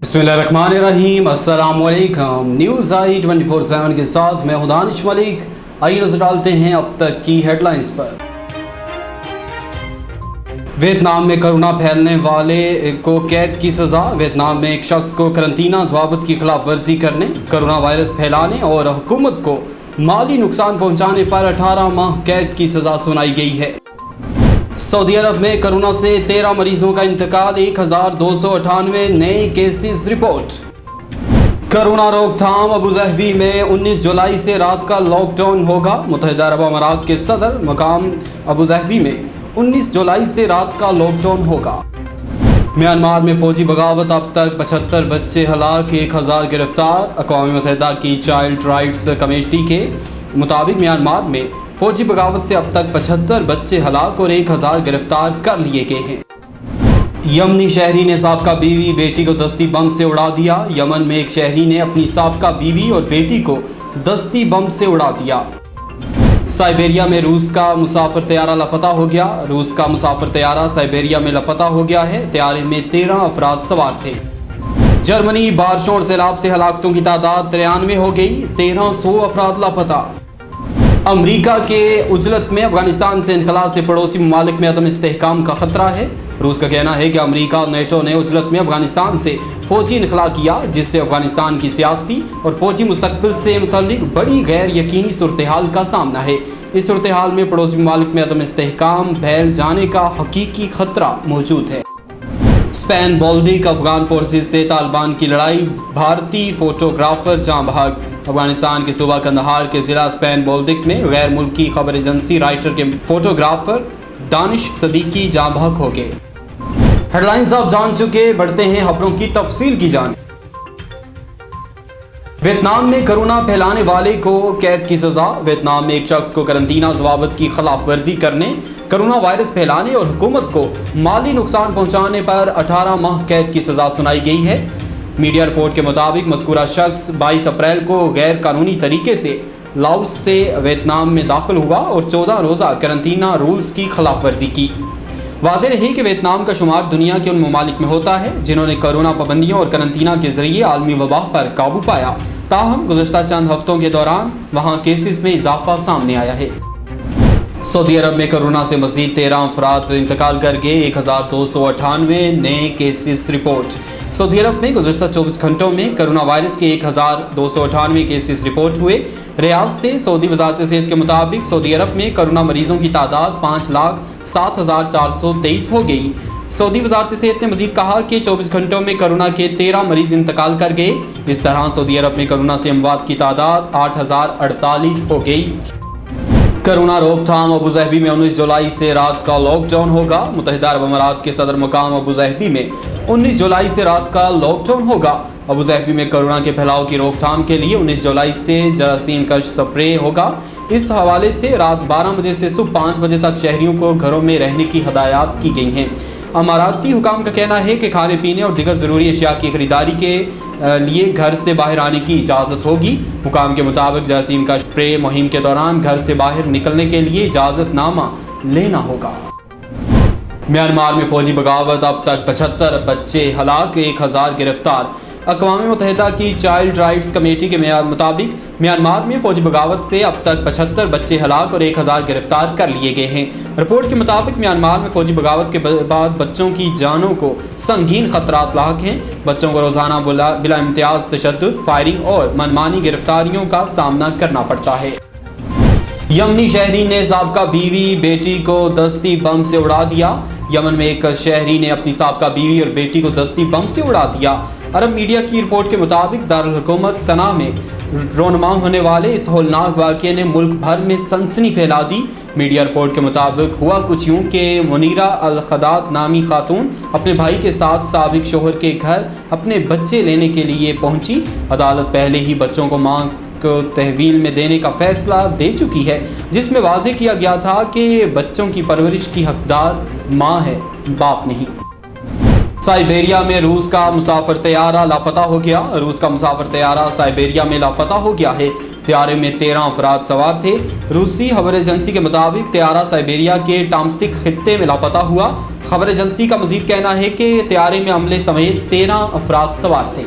बिस्मिल्लाहिर्रहमानिर्रहीम। अस्सलाम वालेकुम। न्यूज़ आई 24/7 के साथ मैं हूं दानिश मलिक। आइए नजर डालते हैं अब तक की हेडलाइंस पर। वियतनाम में कोरोना फैलने वाले को कैद की सजा। वियतनाम में एक शख्स को करंतना ज़वाबित की खिलाफ वर्जी करने, कोरोना वायरस फैलाने और हुकूमत को माली नुकसान पहुँचाने पर 18 माह कैद की सजा सुनाई गई है। सऊदी अरब में कोरोना से 13 मरीजों का इंतकाल, 1298 नए केसेस रिपोर्ट। कोरोना रोकथाम, अबूजहबी में 19 जुलाई से रात का लॉकडाउन होगा। मुत्तहिदा अरब अमारात के सदर मकाम अबूजहबी में 19 जुलाई से रात का लॉकडाउन होगा। म्यांमार में फौजी बगावत, अब तक 75 बच्चे हलाक, 1000 गिरफ्तार। अक़वाम मुत्तहिदा की चाइल्ड राइट्स कमेटी के मुताबिक म्यांमार में फौजी बगावत से अब तक 75 बच्चे हलाक और 1000 गिरफ्तार कर लिए गए हैं। यमनी शहरी ने साबका बीवी बेटी को दस्ती बम से उड़ा दिया। यमन में एक शहरी ने अपनी साबका बीवी और बेटी को दस्ती बम से उड़ा दिया। साइबेरिया में रूस का मुसाफिर तैयारा लापता हो गया। रूस का मुसाफिर तैयारा साइबेरिया में लापता हो गया है। तैयारे में 13 अफराद सवार थे। जर्मनी बारिशों और सैलाब से हलाकतों की तादाद 93 हो गई, 1300 अफराद लापता। अमरीका के उजलत में अफगानिस्तान से इनखला से पड़ोसी ममालिक में अदम इस्तेहकाम का खतरा है। रूस का कहना है कि अमरीका और नेटो ने उजलत में अफगानिस्तान से फौजी इनखला किया, जिससे अफगानिस्तान की सियासी और फौजी मुस्तकबिल से मुतल्लिक बड़ी गैर यकीनी सूरत हाल का सामना है। इस सूरत हाल में पड़ोसी ममालिक में अदम इस्तेहकाम फैल जाने का हकीकी खतरा मौजूद है। स्पेन बोल्दिक, अफगान फोर्सेस से तालिबान की लड़ाई, भारतीय फोटोग्राफर जाँ बहक। अफगानिस्तान के सूबा कंदहार के ज़िला स्पेन बोल्दिक में गैर मुल्की खबर एजेंसी राइटर के फोटोग्राफर दानिश सदीकी जाँ बहक हो गए। हेडलाइंस आप जान चुके, बढ़ते हैं खबरों की तफसील की जान। वियतनाम में कोरोना फैलाने वाले को कैद की सजा। वियतनाम में एक शख्स को करंतना ज़वाबित की खिलाफ वर्जी करने, कोरोना वायरस फैलाने और हुकूमत को माली नुकसान पहुंचाने पर 18 माह कैद की सजा सुनाई गई है। मीडिया रिपोर्ट के मुताबिक मज़कूरा शख्स 22 अप्रैल को गैर कानूनी तरीके से लाओस से वियतनाम में दाखिल हुआ और 14 रोज़ा करंतना रूल्स की खिलाफ वर्जी की। वाज़ेह रही कि वियतनाम का शुमार दुनिया के उन ममालिक में होता है जिन्होंने कोरोना पाबंदियों और करंतना के जरिए आलमी वबा पर काबू पाया। ताहम गुज़श्ता चंद हफ्तों के दौरान वहाँ केसेस में इजाफा सामने आया है। सऊदी अरब में कोरोना से मज़ीद 13 अफराद इंतकाल कर गए, 1298 नए केसेस रिपोर्ट। सऊदी अरब में गुज़श्ता 24 घंटों में कोरोना वायरस के 1298 केसेस रिपोर्ट हुए। रियाद से सऊदी वज़ारत सेहत के मुताबिक सऊदी अरब में कोरोना मरीजों की तादाद 5,07,423 हो गई। सऊदी वज़ारत सेहत ने मज़ीद कहा कि 24 घंटों में कोरोना के 13 मरीज इंतकाल कर गए। इस तरह सऊदी अरब में कोरोना से अमवात की तादाद 8,048 हो गई। कोरोना रोकथाम, अबूजहबी में 19 जुलाई से रात का लॉकडाउन होगा। मुत्तहिदा अरब अमारात के सदर मकाम अबूजहबी में 19 जुलाई से रात का लॉकडाउन होगा। अबूजहबी में कोरोना के फैलाव की रोकथाम के लिए 19 जुलाई से जरासीम का स्प्रे होगा। इस हवाले से रात 12 बजे से सुबह 5 बजे तक शहरियों को घरों में रहने की हदायत की गई हैं। अमाराती हुकाम का कहना है कि खाने पीने और दीगर ज़रूरी अशिया की खरीदारी के लिए घर से बाहर आने की इजाज़त होगी। हुकाम के मुताबिक जरासीम का स्प्रे मुहिम के दौरान घर से बाहर निकलने के लिए इजाज़तनामा लेना होगा। म्यांमार में फौजी बगावत, अब तक 75 बच्चे हलाक, 1000 गिरफ्तार। अक़वाम मुत्तहिदा की चाइल्ड राइट्स कमेटी के मुताबिक म्यांमार में फौजी बगावत से अब तक 75 बच्चे हलाक और 1000 गिरफ्तार कर लिए गए हैं। रिपोर्ट के मुताबिक म्यांमार में फौजी बगावत के बाद बच्चों की जानों को संगीन खतरात लाक हैं। बच्चों को रोज़ाना बिला इम्तियाज़ तशद्दुद, फायरिंग और मनमानी गिरफ्तारियों का सामना करना पड़ता है। यमनी शहरी ने साबका बीवी बेटी को दस्ती बम से उड़ा दिया। यमन में एक शहरी ने अपनी साबका बीवी और बेटी को दस्ती बम से उड़ा दिया। अरब मीडिया की रिपोर्ट के मुताबिक दारुल हुकूमत सना में रोनमा होने वाले इस होलनाक वाक़े ने मुल्क भर में सनसनी फैला दी। मीडिया रिपोर्ट के मुताबिक हुआ कुछ यूँ कि मुनीरा अल खदात नामी खातून अपने भाई के साथ साबिक शोहर के घर अपने बच्चे लेने के लिए पहुंची। अदालत पहले ही बच्चों को मां को तहवील में देने का फैसला दे चुकी है, जिसमें वाज़ेह किया गया था कि बच्चों की परवरिश की हकदार माँ है, बाप नहीं। साइबेरिया में रूस का मुसाफिर तैयारा लापता हो गया। रूस का मुसाफिर तैयारा साइबेरिया में लापता हो गया है। तैयारे में 13 अफराद सवार थे। रूसी खबर एजेंसी के मुताबिक तैयारा साइबेरिया के टाम्सिक खित्ते में लापता हुआ। खबर एजेंसी का मजीद कहना है कि तैयारे में अमले समेत 13 अफराद सवार थे।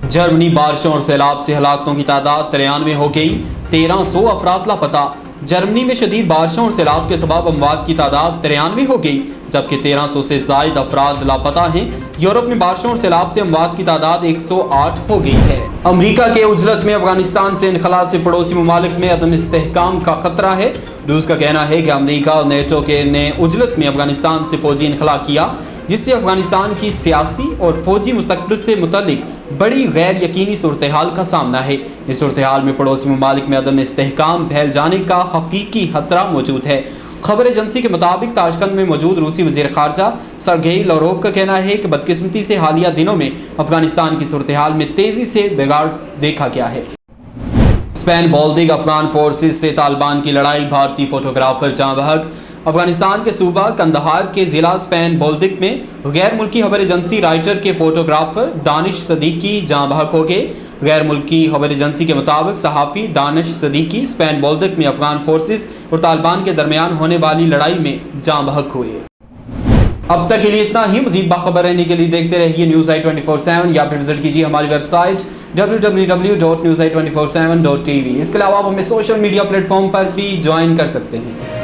जर्मनी बारिशों और सैलाब से हलाकतों की तादाद 93 हो गई। 1300 अफराद लापता। जर्मनी में शदीद बारिशों और सैलाब के सबब अमवात की तादाद 93 हो गई, जबकि 1300 से जायद अफराद लापता हैं। यूरोप में बारिशों और सैलाब से अमवात की तादाद 108 हो गई है। अमरीका के उजलत में अफगानिस्तान से इनखला से पड़ोसी ममालिक में अदम इस्तेहकाम का खतरा है। रूस का कहना है कि अमरीका और नेटो के ने उजलत में अफगानिस्तान से फौजी इनखला किया, जिससे अफगानिस्तान की सियासी और फौजी मुस्तकबिल से मुतल्लिक बड़ी गैर यकीनी सूरत हाल का सामना है। इस सूरत हाल में पड़ोसी ममालिक में अदम इस्तेहकाम फैल जाने का हकीकी खतरा मौजूद है। खबर एजेंसी के मुताबिक ताशकंद में मौजूद रूसी वज़ीर ख़ारजा सरगेई लारोव का कहना है कि बदकिस्मती से हालिया दिनों में अफगानिस्तान की सूरत हाल में तेज़ी से बिगाड़ देखा गया है। स्पेन बाल्टिक अफगान फोर्सेस से तालिबान की लड़ाई, भारतीय फोटोग्राफर जाँ बहक। अफगानिस्तान के सूबा कंदहार के ज़िला स्पेन बाल्टिक में गैर मुल्की खबर एजेंसी राइटर के फोटोग्राफर दानिश सदीकी जाँ बहक हो गए। गैर मुल्की खबर एजेंसी के मुताबिक सहाफ़ी दानिश सदीकी स्पेन बाल्टिक में अफगान फोर्सेस और तालिबान के दरमियान होने वाली लड़ाई में जाँ बहक हुए। अब तक के लिए इतना ही। मज़ीद बाखबर रहने के लिए देखते रहिए न्यूज़ आई 24/7 या फिर विजिट कीजिए हमारी वेबसाइट www.newsi247.tv। इसके अलावा आप हमें सोशल मीडिया प्लेटफॉर्म पर भी ज्वाइन कर सकते हैं।